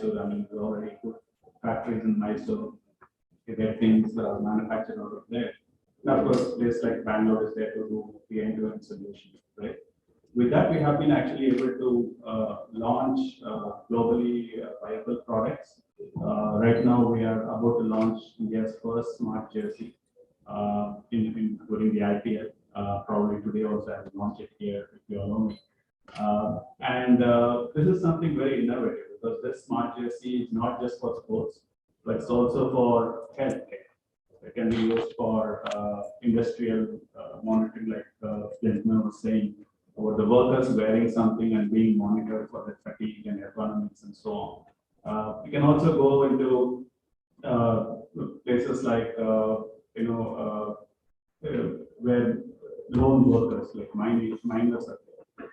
Mysore. I mean, we already put factories in Mysore to get things manufactured out of there. And of course, places like Bangalore is there to do the end-to-end solution, right? With that, we have been actually able to launch globally viable products. Right now, we are about to launch India's first smart jersey during the IPL. Probably today also I will launch it here if you allow me. This is something very innovative because this smart jersey is not just for sports, but it's also for healthcare. It can be used for industrial monitoring, like Flintman was saying, about the workers wearing something and being monitored for their fatigue and ergonomics and so on. We can also go into places like where lone workers like miners are there,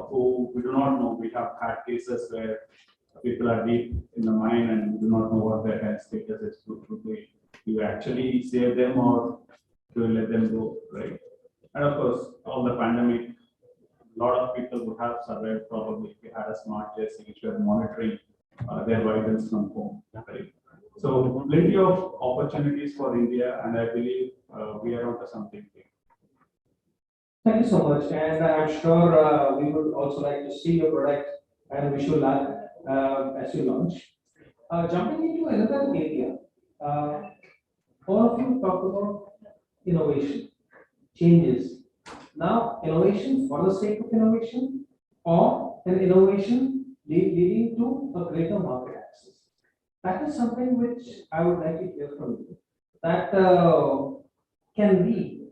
who we do not know. We have had cases where people are deep in the mine and we do not know what their health status is. Do you actually save them or do you let them go, right? And of course, all the pandemic, a lot of people would have survived probably if we had a smart jersey which were monitoring their vitals from home, right? So plenty of opportunities for India, and I believe we are onto something big. Thank you so much, and I'm sure we would also like to see your product and wish you luck as you launch. Jumping into another area, all of you talk about innovation, changes. Now, innovation for the sake of innovation, or an innovation leading to a greater market access. That is something which I would like to hear from you. That can we,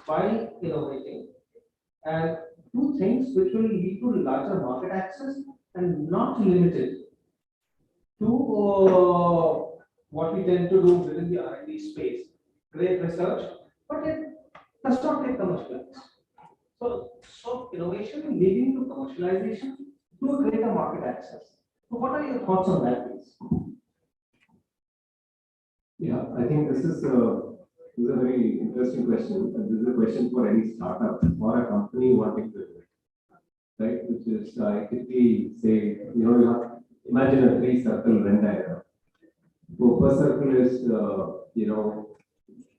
by innovating, and do things which will lead to larger market access and not limited to what we tend to do within the R&D space. Great research, but it does not get commercialized. So innovation leading to commercialization to a greater market access. So what are your thoughts on that, please? Yeah, I think this is a very interesting question, and this is a question for any startup or a company wanting to do it, right? Which is typically say, you have imagine a 3-circle Venn diagram. So first circle is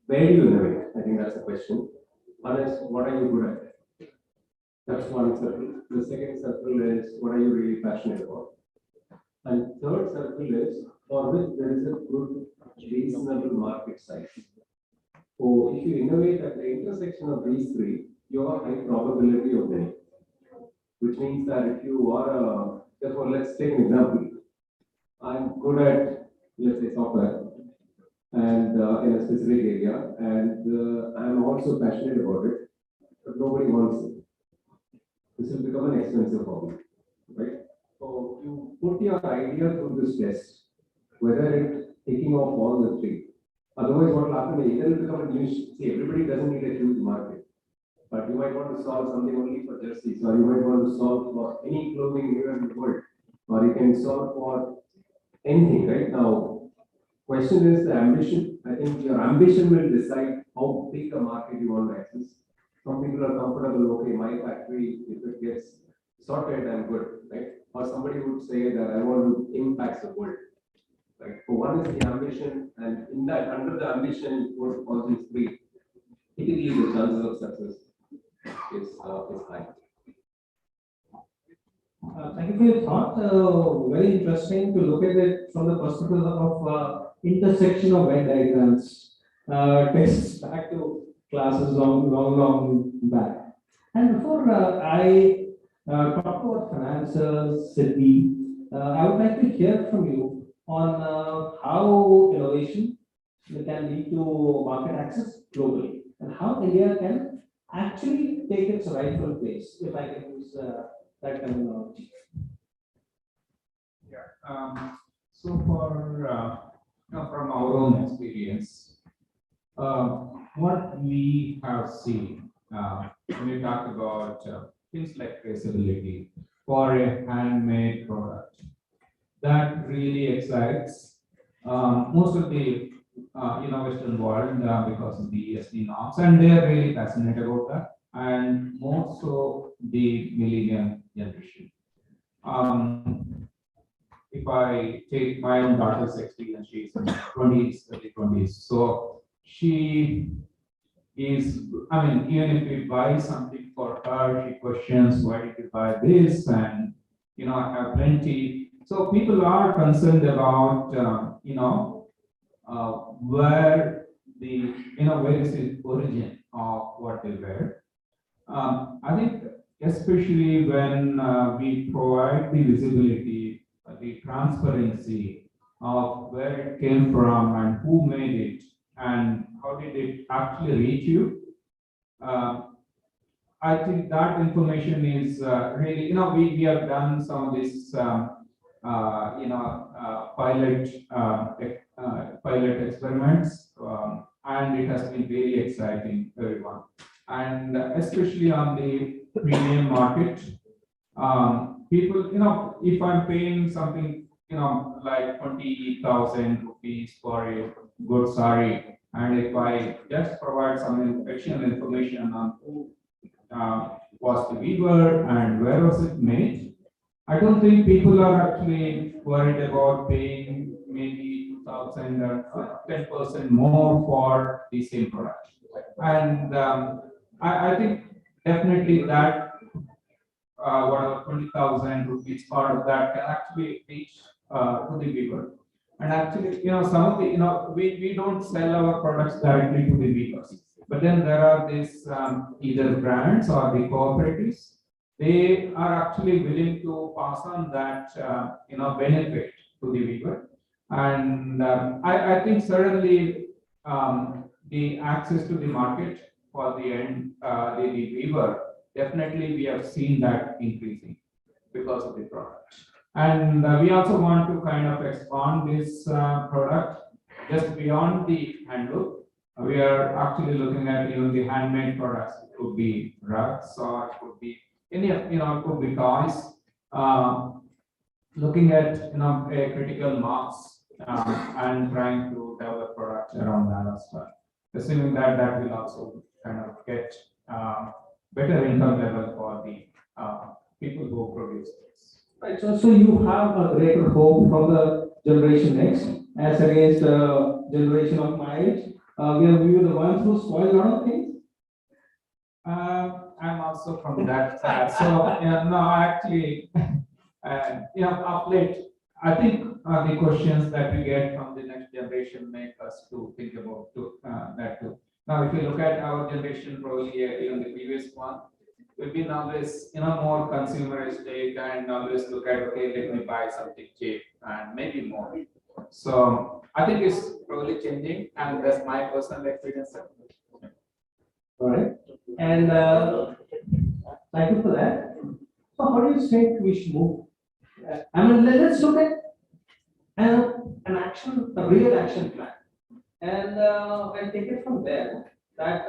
where do you innovate? I think that's the question. One is what are you good at? That's one circle. The second circle is what are you really passionate about? And third circle is for which there is a good reasonable market size. So if you innovate at the intersection of these three, you have a high probability of winning. Which means that if you are therefore let's take an example. I'm good at, let's say, software and in a specific area, and I'm also passionate about it, but nobody wants it. This will become an expensive hobby, right? So you put your idea through this test, whether it's taking off all the three. Otherwise, what will happen is either it will become a niche. See, everybody doesn't need a huge market, but you might want to solve something only for jerseys, or you might want to solve for any clothing anywhere in the world, or you can solve for anything. Right now, question is the ambition. I think your ambition will decide how big a market you want to access. Some people are comfortable, okay, my factory, if it gets sorted, I'm good, right? Or somebody would say that I want to impact the world. Right? So one is the ambition, and in that, under the ambition, you put all these three. Typically, the chances of success is high. Thank you for your thought. Very interesting to look at it from the perspective of intersection of Venn diagrams. Takes back to classes long back. And before I talk about finances, Siddhi, I would like to hear from you on how innovation can lead to market access globally, and how India can actually take its rightful place, if I can use that terminology. Yeah. So for from our own experience, what we have seen when we talk about things like traceability for a handmade product, that really excites most of the Western world because of the ESG norms, and they are really fascinated about that, and more so the millennium generation. if I take my own daughter's experience, she's in 20s, early 20s. So she is, I mean, even if we buy something for her, she questions, why did you buy this? And, I have plenty. So people are concerned about, where where is the origin of what they wear. I think especially when we provide the visibility, the transparency of where it came from and who made it and how did it actually reach you. I think that information is really, we have done some of this, pilot experiments, and it has been really exciting, everyone. And especially on the premium market, people, if I'm paying something, like 20,000 rupees for a good sari, and if I just provide some additional information on who was the weaver and where was it made, I don't think people are actually worried about paying maybe 2,000 or 10% more for the same product. And I think definitely that whatever 20,000 rupees part of that can actually reach to the weaver. And actually, some of the, we don't sell our products directly to the weavers, but then there are these either brands or the cooperatives. They are actually willing to pass on that, benefit to the weaver. And I think certainly the access to the market for the end, the weaver, definitely we have seen that increasing because of the product. And we also want to kind of expand this product just beyond the handloom. We are actually looking at even the handmade products. It could be rugs or it could be any of, it could be toys. Looking at, a critical mass and trying to develop products around that as well. Assuming that that will also kind of get better income level for the people who produce this. Right, so you have a greater hope from the generation next as against the generation of my age. We were the ones who spoil a lot of things. I'm also from that side. So, no, actually, of late, I think the questions that we get from the next generation make us to think about that too. Now, if you look at our generation, probably even the previous one, we've been always, more consumeristic and always look at, okay, let me buy something cheap and maybe more. So I think it's probably changing, and that's my personal experience. All right, and thank you for that. So how do you think we should move? I mean, let's look at a real action plan, and take it from there. That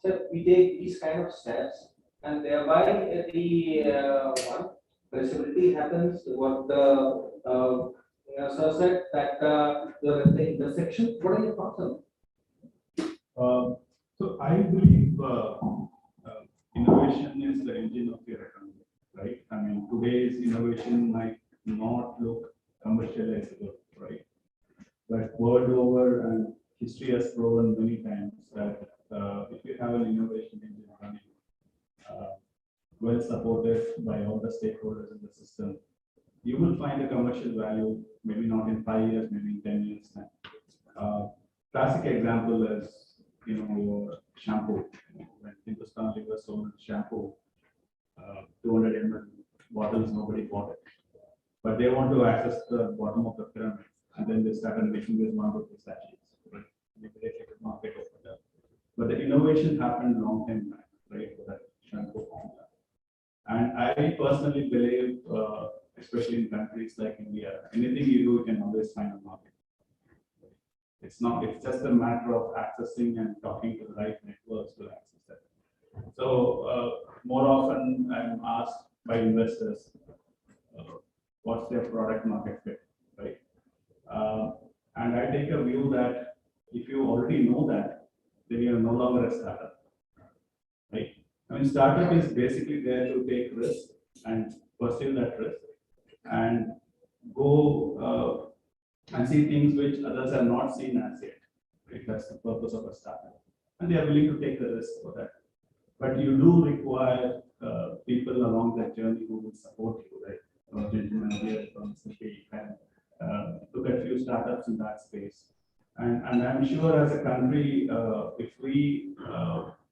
so we take these kind of steps, and thereby the one flexibility happens. What the sir said that the intersection. What are your thoughts on it? So I believe innovation is the engine of your economy, right? I mean, today's innovation might not look commercializable, right? But world over, and history has proven many times that if you have an innovation engine running, well supported by all the stakeholders in the system, you will find a commercial value, maybe not in 5 years, maybe in 10 years time. Classic example is, your shampoo. When Hindustan Liver sold shampoo, 200 ml bottles, nobody bought it. But they want to access the bottom of the pyramid, and then they started making this 1 rupee sachets, right? Immediately the market opened up. But the innovation happened long time back, right, for that shampoo formula. And I personally believe, especially in countries like India, anything you do, you can always find a market. It's just a matter of accessing and talking to the right networks to access that. So more often I'm asked by investors, what's their product market fit, right? And I take a view that if you already know that, then you're no longer a startup, right? I mean, startup is basically there to take risk and pursue that risk. And go and see things which others have not seen as yet. Right? That's the purpose of a startup. And they are willing to take the risk for that. But you do require people along that journey who will support you, right? Our gentleman here from City can look at few startups in that space. And I'm sure as a country, if we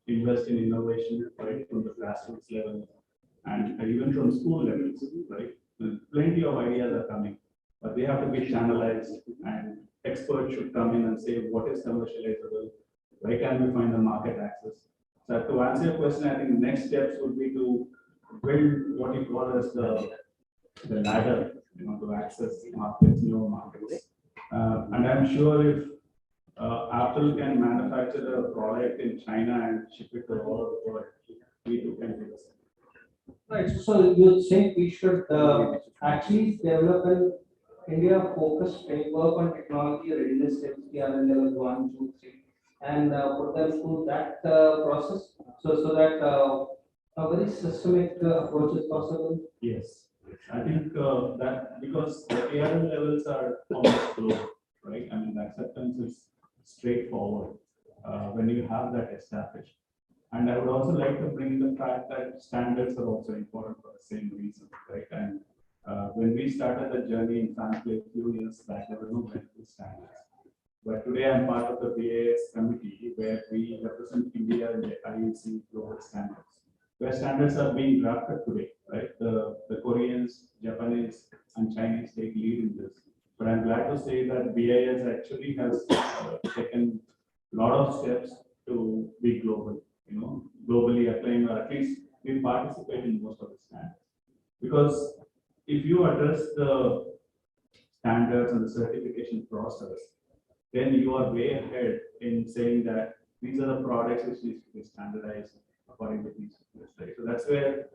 invest in innovation, right, from the grassroots level and even from school levels, right, plenty of ideas are coming, but they have to be channelized and experts should come in and say what is commercializable, where can we find the market access. So to answer your question, I think the next steps would be to build what you call as the ladder, to access markets, new markets. And I'm sure if Apple can manufacture a product in China and ship it to all of the world, we too can do the same. Right, so you think we should actually develop an India focused framework on technology readiness steps, level 1, 2, 3, and put them through that process so that a very systemic approach is possible. Yes, I think that because the ARM levels are almost low, right? I mean, the acceptance is straightforward when you have that established. And I would also like to bring the fact that standards are also important for the same reason, right? And when we started the journey in Frankly a few years back, there were no medical standards. But today I'm part of the BAS committee where we represent India in the IEC global standards, where standards are being drafted today, right? The Koreans, Japanese, and Chinese take lead in this. But I'm glad to say that BIS actually has taken a lot of steps to be global, globally acclaimed, or at least we participate in most of the standards. Because if you address the standards and the certification process, then you are way ahead in saying that these are the products which need to be standardized according to these. Right? So that's where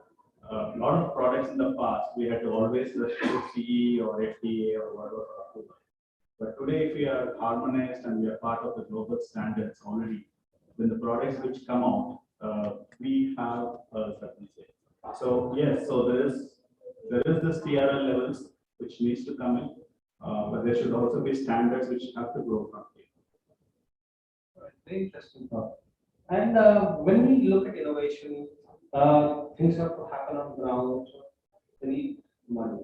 a lot of products in the past, we had to always rush to CE or FDA or whatever. But today, if we are harmonized and we are part of the global standards already, then the products which come out, we have a certain say. So yes, so there is this TRL levels which needs to come in, but there should also be standards which have to grow from here. Right, very interesting thought. And when we look at innovation, things have to happen on the ground. They need money.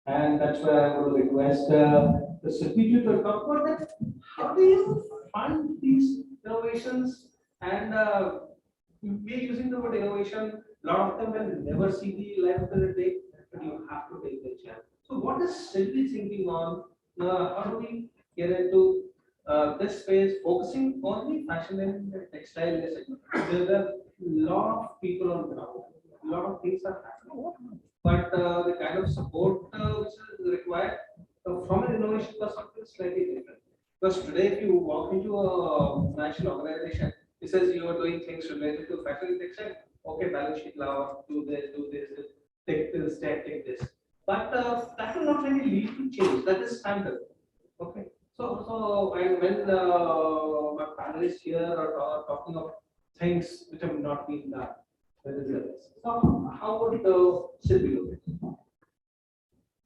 And that's where I would request the secretary to talk about that. How do you fund these innovations? And we're using the word innovation. A lot of them will never see the light of the day, but you have to take the chance. So, what is Sylvie thinking on? How do we get into this space, focusing only fashion and textile industry? There are a lot of people on the ground. A lot of things are happening. But the kind of support which is required from an innovation perspective is slightly different. Because today, if you walk into a financial organization, it says you are doing things related to fashion and textile. Okay, balance sheet law, do this, take this, take this. But that will not really lead to change. That is standard. Okay. So and when my panelists here are talking of things which have not been done, so how would the Sylvie look at it?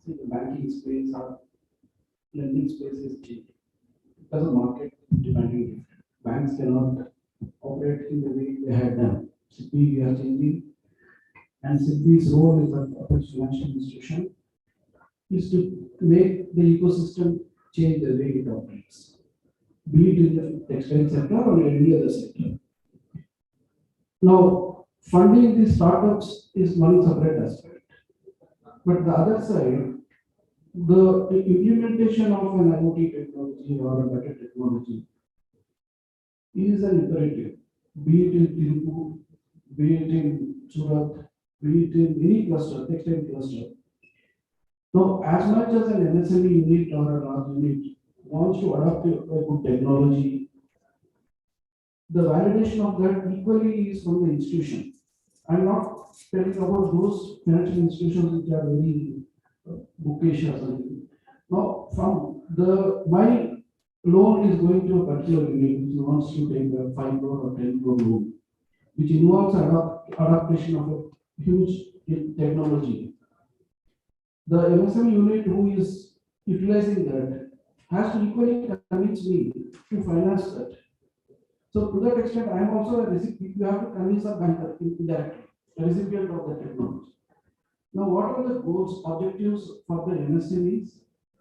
See, the banking space or lending space is changing. Because the market demanding different. Banks cannot operate in the way they had done. SIPI, we are changing. And SIPI's role is a financial institution is to make the ecosystem change the way it operates. Be it in the textile sector or any other sector. Now, funding these startups is one separate aspect. But the other side, the implementation of an IoT technology or a better technology is an imperative. Be it in Tirupur, be it in Surat, be it in any cluster, textile cluster. Now, as much as an MSME unit or a large unit wants to adopt a good technology, the validation of that equally is from the institution. I'm not telling about those financial institutions which are very bookish or something. Now, from my loan is going to a particular unit which wants to take a 5 crore or 10 crore loan, which involves adaptation of a huge technology. the MSME unit who is utilizing that has to equally convince me to finance that. So to that extent, I am also a recipient. You have to convince a banker indirectly, a recipient of the technology. Now, what are the goals, objectives for the MSMEs?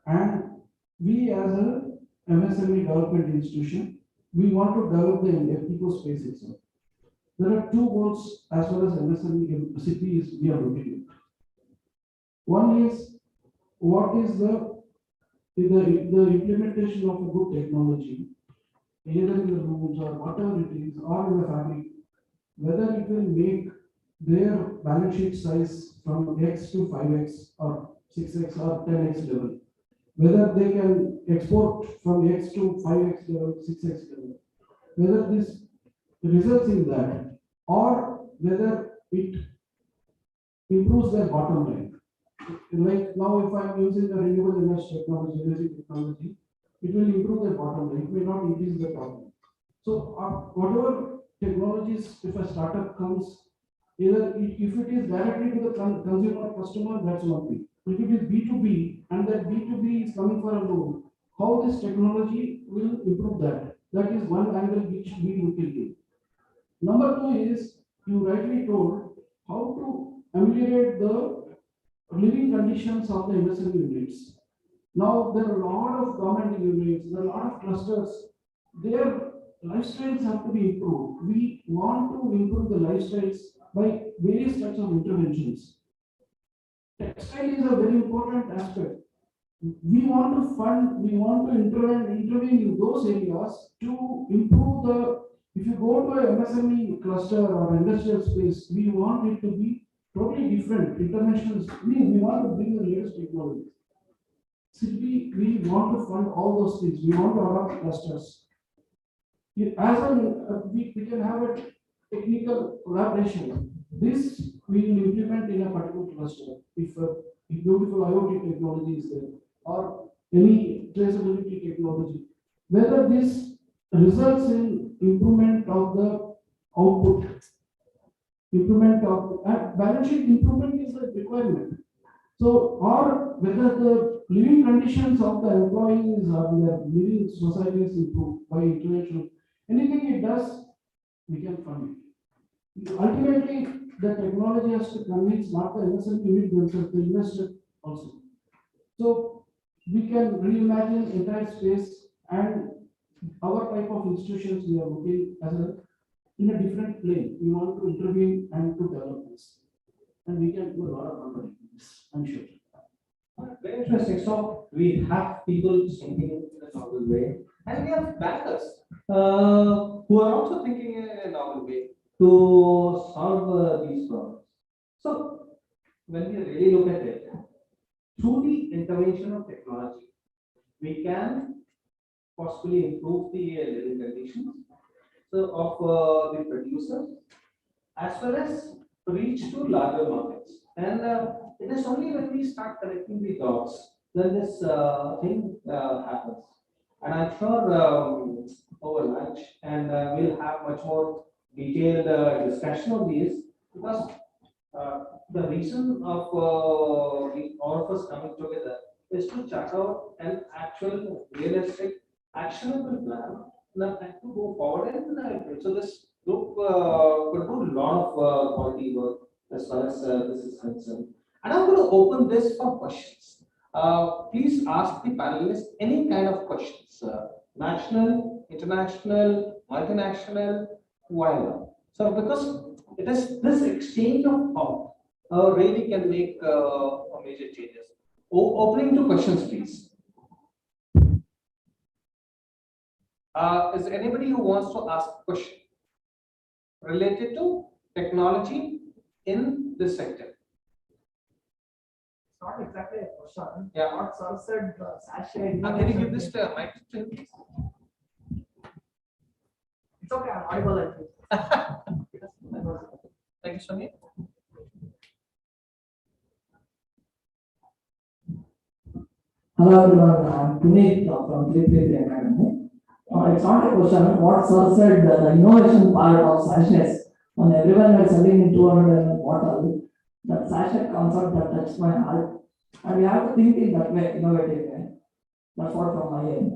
And we as a MSME development institution, we want to develop the ecospace itself. There are two goals as far as MSME cities we are looking at. One is what is the implementation of a good technology, either in the rooms or whatever it is, or in the fabric, whether it will make their balance sheet size from X to 5X or 6X or 10X level, whether they can export from X to 5X level, 6X level, whether this results in that, or whether it improves their bottom line. Like now, if I'm using the renewable energy technology, it will improve their bottom line. It may not increase the top line. So, whatever technologies, if a startup comes, either if it is directly to the consumer customer, that's one thing. If it is B2B and that B2B is coming for a loan, how this technology will improve that? That is one angle which we look into. Number two is, you rightly told, how to ameliorate the living conditions of the MSME units. Now, there are a lot of government units, there are a lot of clusters, their lifestyles have to be improved. We want to improve the lifestyles by various types of interventions. Textile is a very important aspect. We want to fund, we want to intervene in those areas to improve the, if you go to a MSME cluster or industrial space, we want it to be totally different. International, we want to bring the latest technology. We want to fund all those things. We want to adopt clusters. We can have a technical collaboration. This we will implement in a particular cluster. If a beautiful IoT technology is there, or any traceability technology, whether this results in improvement of the output, improvement of balance sheet improvement is a requirement. So, or whether the living conditions of the employees or their living societies improve by intervention, anything it does, we can fund it. Ultimately, the technology has to convince not the MSME unit themselves, the investor also. So, we can reimagine entire space, and our type of institutions we are looking as in a different plane. We want to intervene and to develop this, and we can do a lot of company. I'm sure. Very interesting. So we have people thinking in a novel way, and we have bankers who are also thinking in a novel way to solve these problems. So when we really look at it, through the intervention of technology, we can possibly improve the living conditions of the producers, as well as reach to larger markets. And it is only when we start connecting the dots that this thing happens. And I'm sure over lunch, and we'll have much more detailed discussion on these, because the reason of all of us coming together is to check out an actual realistic, actionable plan and to go forward. And so this group could do a lot of quality work as far as this is concerned. And I'm going to open this for questions. Please ask the panelists any kind of questions, national, international, multinational, whatever. So because it is this exchange of thought really can make major changes. Opening to questions, please. Is there anybody who wants to ask a question related to technology in this sector? It's not exactly a question. Yeah. What sir said, sachet. Can you give this to mic to him, please? It's okay, I'm audible like this. Thank you, Sonia. Hello everyone, I'm Puneet from 333 Academy. It's not a question. What sir said, the innovation part of sachets, when everyone was selling in 200 ml bottle, that sachet concept that touched my heart. And we have to think in that way, innovative way. That's what from my end.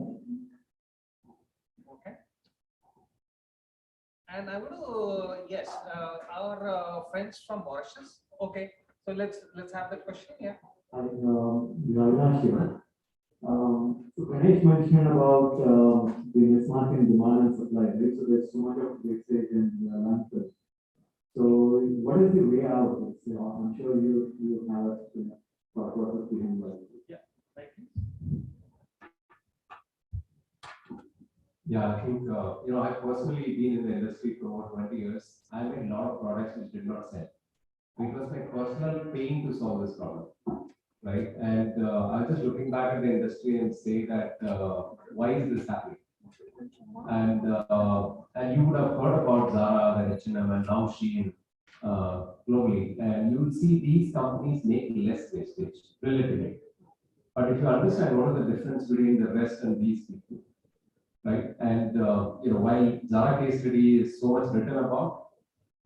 Okay. And I want to, yes, our friends from Mauritius. Okay, so let's have the question. Yeah. Ravinash here. So Ganesh mentioned about the mismatch in demand and supply, right? So there's so much of wastage in landfill. So what is the way out? So I'm sure you have a thought process behind that. Yeah, I think, I've personally been in the industry for over 20 years. I made a lot of products which did not sell. It was my personal pain to solve this problem, right? And I was just looking back at the industry and say that, why is this happening? And you would have heard about Zara, then H&M, and now Shein globally. And you will see these companies make less wastage, relatively. But if you understand what is the difference between the rest and these people, right? And while Zara case study is so much written about,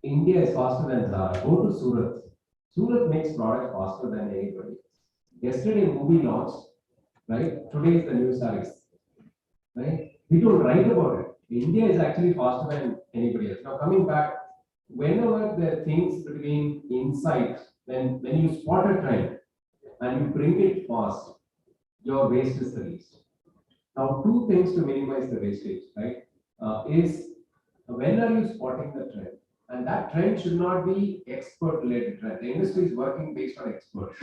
India is faster than Zara. Go to Surat. Surat makes products faster than anybody. Yesterday, movie launched, right? Today is the new sarees, right? We don't write about it. India is actually faster than anybody else. Now, coming back, whenever there are things between insight, when you spot a trend and you bring it fast, your waste is the least. Now, two things to minimize the wastage, right? Is when are you spotting the trend? And that trend should not be expert-led trend. The industry is working based on experts.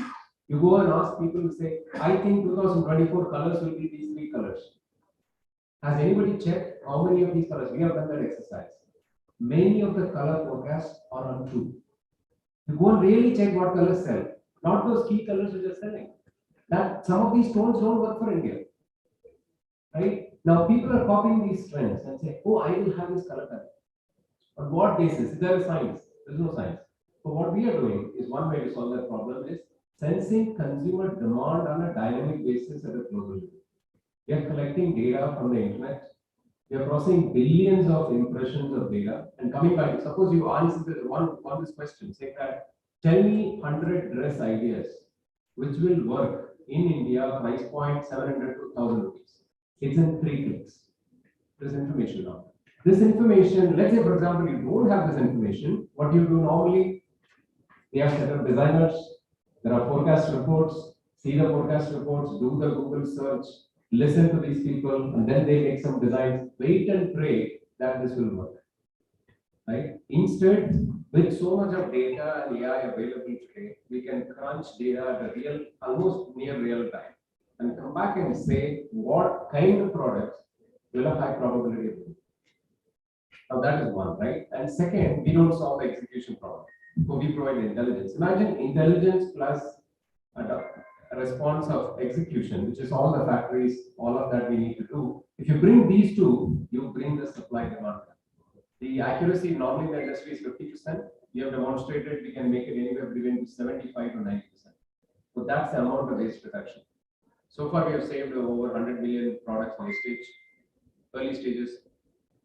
You go and ask people to say, I think 2024 colors will be these three colors. Has anybody checked how many of these colors? We have done that exercise. Many of the color forecasts are untrue. You go and really check what colors sell, not those key colors which are selling. That some of these tones don't work for India. Right? Now people are copying these trends and say, oh, I will have this color palette. On what basis? Is there a science? There's no science. So what we are doing is one way to solve that problem is sensing consumer demand on a dynamic basis at a global level. We are collecting data from the internet. We are processing billions of impressions of data and coming back. Suppose you answer this question, say that tell me 100 dress ideas which will work in India, price point 700 to 1000 rupees. It's in 3 clicks. There's information now. This information, let's say for example, you don't have this information, what you do normally, we have set up designers, there are forecast reports, see the forecast reports, do the Google search, listen to these people, and then they make some designs, wait and pray that this will work. Right? Instead, with so much of data and AI available today, we can crunch data at a real, almost near real time, and come back and say what kind of products will have high probability of winning. Now that is one, right? And second, we don't solve the execution problem. So we provide intelligence. Imagine intelligence plus a response of execution, which is all the factories, all of that we need to do. If you bring these two, you bring the supply demand. The accuracy normally in the industry is 50%. We have demonstrated we can make it anywhere between 75 to 90%. So that's the amount of waste reduction. So far, we have saved over 100 million products wastage, early stages.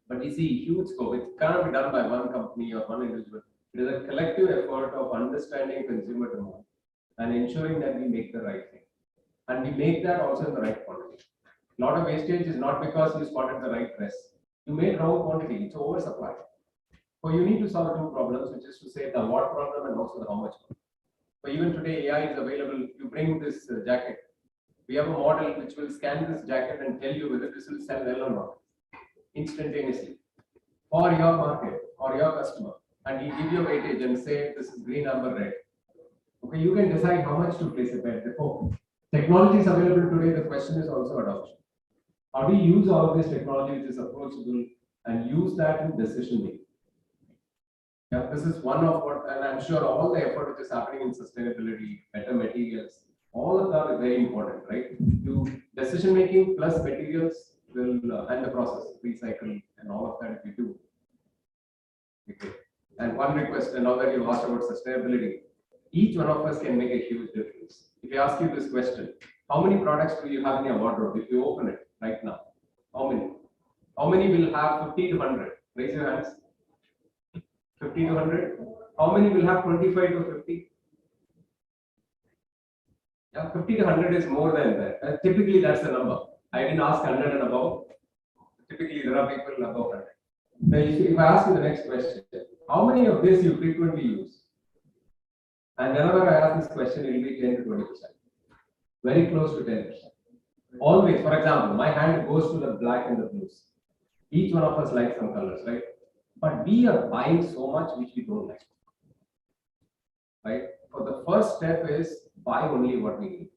But you see, huge scope. It cannot be done by one company or one individual. It is a collective effort of understanding consumer demand and ensuring that we make the right thing. And we make that also in the right quantity. A lot of wastage is not because you spotted the right dress. You made wrong quantity, it's oversupply. So you need to solve two problems, which is to say the what problem and also the how much problem. So even today, AI is available. You bring this jacket. We have a model which will scan this jacket and tell you whether this will sell well or not instantaneously for your market or your customer. And he give you a weightage and say this is green, amber, red. Okay, you can decide how much to place a bet before. Technology is available today. The question is also adoption. How do you use all of this technology which is approachable and use that in decision making? Yeah, this is one of what, and I'm sure all the effort which is happening in sustainability, better materials, all of that is very important, right? You decision making plus materials will and the process, recycle, and all of that if you do. Okay. And one request, and now that you asked about sustainability, each one of us can make a huge difference. If I ask you this question, how many products do you have in your wardrobe? If you open it right now, how many? How many will have 50 to 100? Raise your hands. 50 to 100. How many will have 25 to 50? Yeah, 50 to 100 is more than that. Typically, that's the number. I didn't ask 100 and above. Typically, there are people above 100. Now, if I ask you the next question, how many of this you frequently use? And whenever I ask this question, it will be 10 to 20%. Very close to 10%. Always, for example, my hand goes to the black and the blues. Each one of us likes some colors, right? But we are buying so much which we don't like. Right? So the first step is buy only what we need.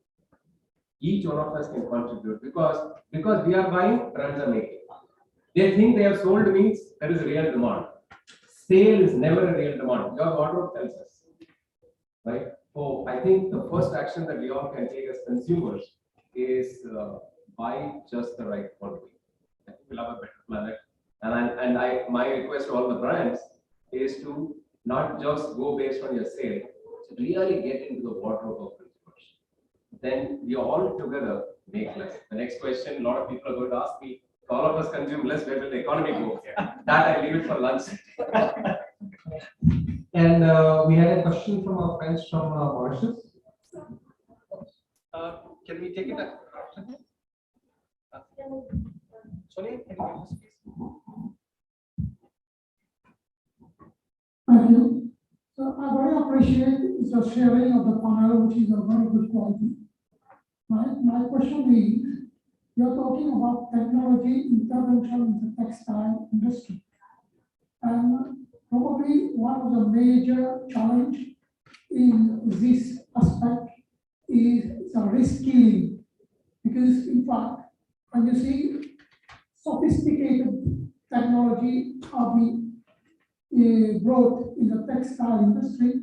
Each one of us can contribute because we are buying, brands are making. They think they have sold means there is a real demand. Sale is never a real demand. Your wardrobe tells us. Right? So I think the first action that we all can take as consumers is buy just the right quantity. I think we'll have a better planet. And my request to all the brands is to not just go based on your sale, to really get into the wardrobe of consumers. Then we all together make less. The next question, a lot of people are going to ask me, if all of us consume less, where will the economy go? That I leave it for lunch. And we had a question from our friends from Mauritius. Can we take it up? Sonia, can you give us please? Thank you. So I very appreciate the sharing of the panel, which is a very good quality. My question is, you're talking about technology intervention in the textile industry. And probably one of the major challenge in this aspect is the reskilling. Because in fact, when you see sophisticated technology are being brought in the textile industry,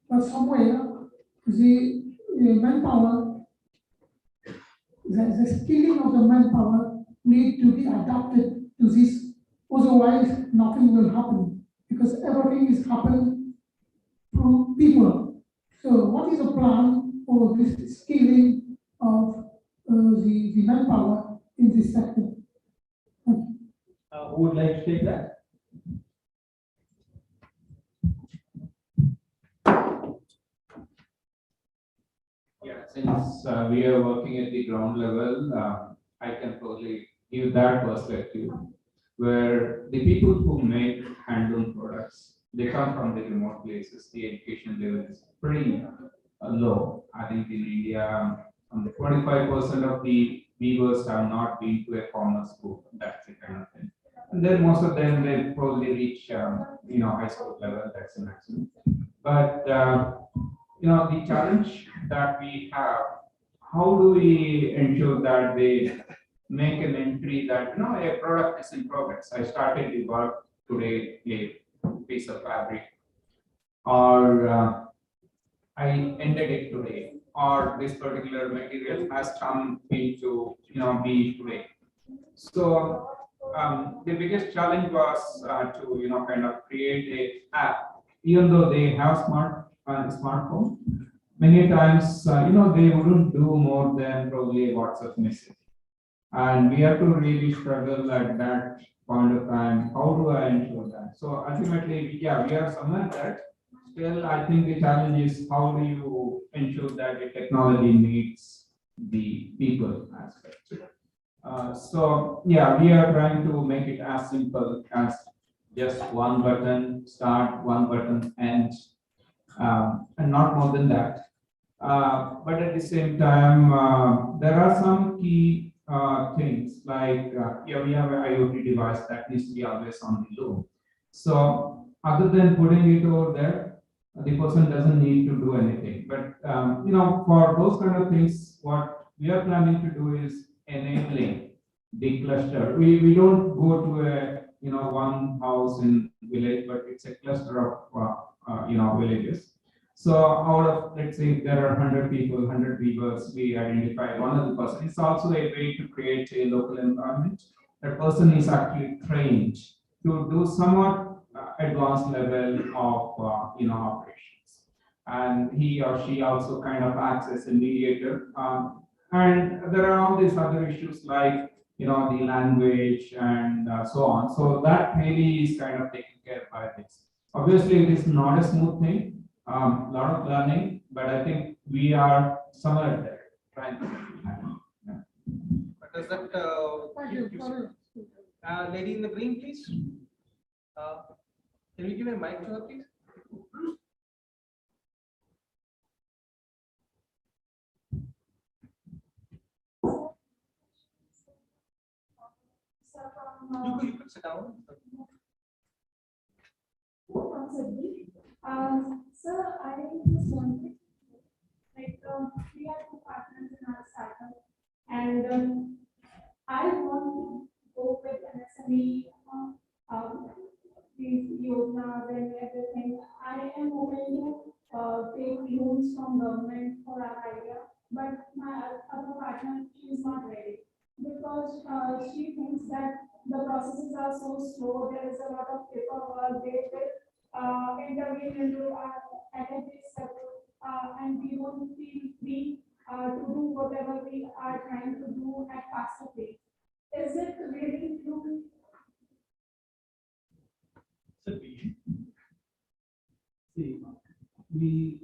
but somewhere the manpower, the skilling of the manpower need to be adapted to this. Otherwise, nothing will happen because everything is happening through people. So, what is the plan for this skilling of the manpower in this sector? Who would like to take that? Yeah, since we are working at the ground level, I can probably give that perspective where the people who make handloom products, they come from the remote places. The education level is pretty low. I think in India, 25% of the weavers have not been to a formal school. That's the kind of thing. And then most of them, they probably reach, high school level. That's the maximum. But the challenge that we have, how do we ensure that they make an entry that a product is in progress? I started the work today, a piece of fabric, or I ended it today, or this particular material has come into be today. So the biggest challenge was to kind of create a app, even though they have smartphone. Many times they wouldn't do more than probably a WhatsApp message, and we have to really struggle at that point of time. How do I ensure that? So ultimately, we are somewhere there. Still, I think the challenge is how do you ensure that the technology meets the people aspect. We are trying to make it as simple as just one button start, one button end, and not more than that. But at the same time, there are some key things like we have an IoT device that needs to be always on the loop. So other than putting it over there, the person doesn't need to do anything. But for those kind of things, what we are planning to do is enabling the cluster. We don't go to a one house in village, but it's a cluster of villages. So out of, let's say, if there are 100 people, 100 weavers, we identify one of the person. It's also a way to create a local environment. That person is actually trained to do somewhat advanced level of operations, and he or she also kind of acts as a mediator. And there are all these other issues like the language and so on. So that really is kind of taken care of by this. Obviously, it is not a smooth thing. A lot of learning, but I think we are somewhere there. trying to happen. Yeah. But does that, lady in the green, please? Can you give a mic to her, please? You could sit down. Sir, I just wanted, like, we are two partners in our startup, and I want to go with MSME, these yogas and everything. I am open to take loans from government for our idea, but my other partner, she is not ready because she thinks that the processes are so slow. There is a lot of paperwork. They will intervene into our academic step, and we won't feel free to do whatever we are trying to do at faster pace. Is it really true? See,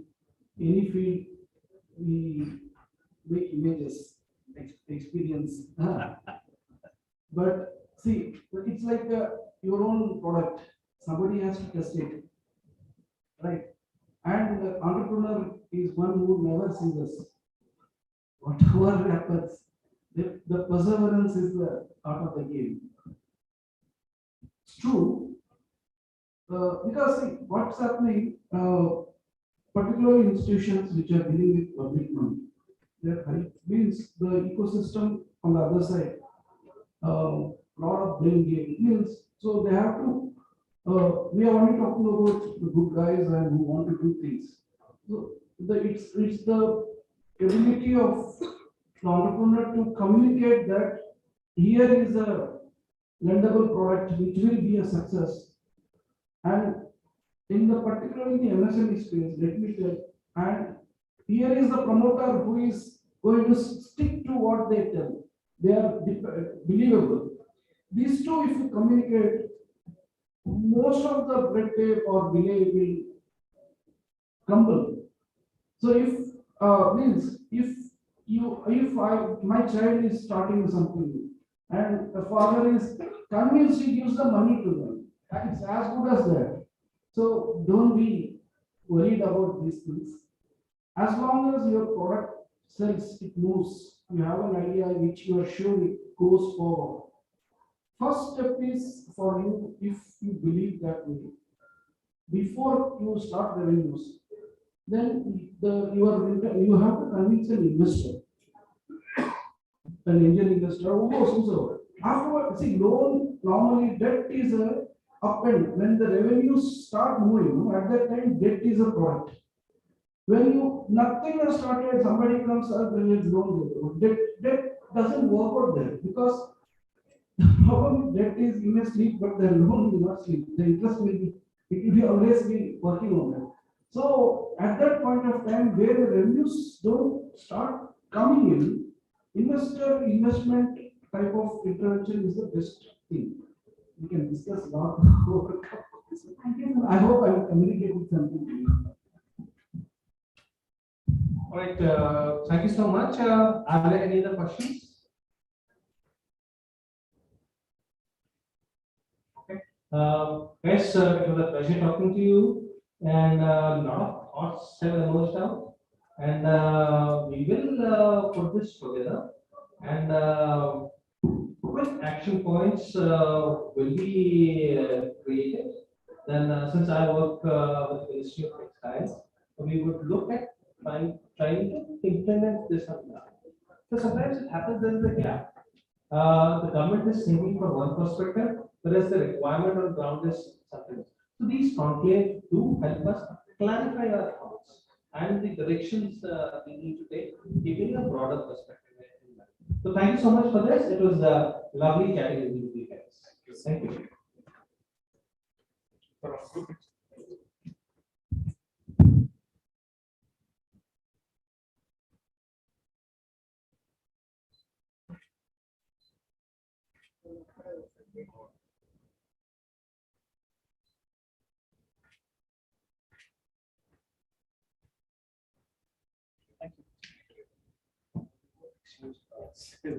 any field, we make images, experience. But see, it's like your own product. Somebody has to test it, right? And the entrepreneur is one who never sees us. Whatever happens, the perseverance is the art of the game. It's true, because see, what's happening, particularly institutions which are dealing with public money, means the ecosystem on the other side, lot of blame game means, so they have to, we are only talking about the good guys and who want to do things. So it's the ability of the entrepreneur to communicate that here is a lendable product which will be a success. And in the particularly the MSME space, let me tell, and here is the promoter who is going to stick to what they tell. They are believable. These two, if you communicate, most of the red tape or delay will crumble. So if my child is starting something and the father is convinced, he gives the money to them, it's as good as that. So don't be worried about these things. As long as your product sells, it moves, you have an idea which you are sure it goes forward. First step is for you, if you believe that way, before you start revenues, then you have to convince an investor, an angel investor, whosoever. Afterward, see, loan, normally debt is a upend. When the revenues start moving, at that time, debt is a product. When nothing has started, somebody comes up and it's loan. Debt doesn't work out there because the problem with debt is you may sleep, but the loan will not sleep. The interest will be, it will be always be working on that. So at that point of time where the revenues don't start coming in, investment type of intervention is the best thing. We can discuss a lot more. I hope I'm communicating something to you. All right, thank you so much. Are there any other questions? Okay. Yes, it was a pleasure talking to you, and a lot of thoughts have emerged out, and we will put this together, and quick action points will be created. Then, since I work with the Ministry of Textiles, we would look at trying to implement this on ground. So sometimes it happens there is a gap. The government is thinking from one perspective, whereas the requirement on ground is something. So these conclaves do help us clarify our thoughts and the directions we need to take, keeping a broader perspective. So thank you so much for this. It was lovely chatting with you guys. Thank you. Should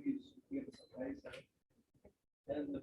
we get the supply side? And the